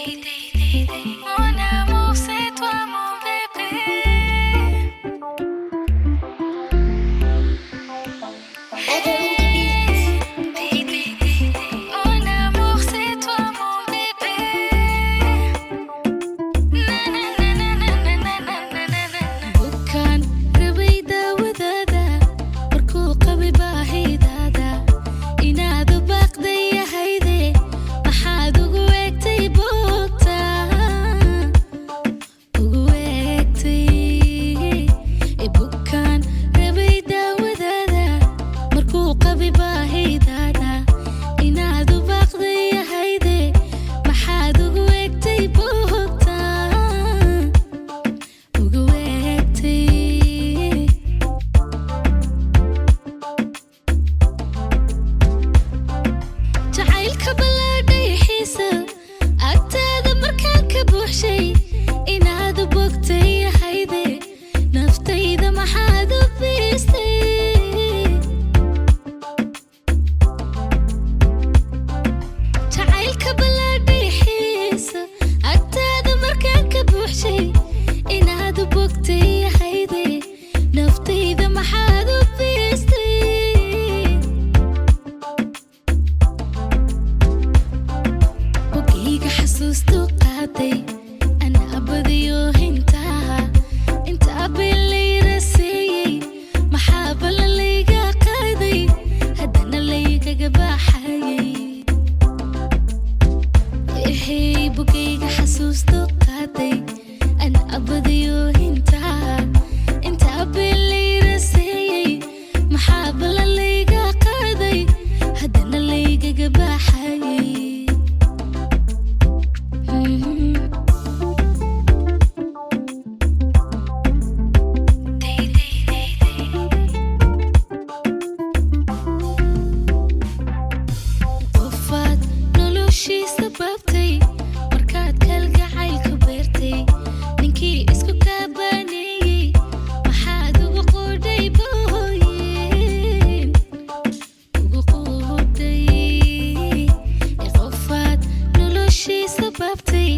Mon amour, c'est toi mon bébé. Mon amour, c'est toi mon bébé. Bukan rabayda wadada markuu qabay baahidaada inaad u baaqday yahayde maxaad ugu eegtay buugta ugu eegtay bukan rabayda wadada markuu qabay baahidaada inaad u baaqday yahayde maxaad ugu eegtay buugta ugu eegtay jacaylka ballaadhay xiisa agtaada markaan ka buuxshay inaad u bogtay yahayde naftayda maxaad u biistay jacaylka ballaadhay xiisa agtaada markaan ka buuxshay inaad u bogtay yahayde naftayda maxaad u biistay bogayga xasuustu qaaday anaa badiyo hintaha intaa been layra siiyey maxaa balla layga qaaday haddana laygaga baaxayay ehey bogayga xasuustu qaaday anaa badiyo hintaha intaa been layra siiyey maxaa balla layga qaaday haddana laygaga baaxayay qofaad noloshiisa baabtay markaad kalgacaylku beertay ninkii isku kaabaneeyey maxaad ugu qudhay booyin ugu qudhay qofaad noloshiisa baabtay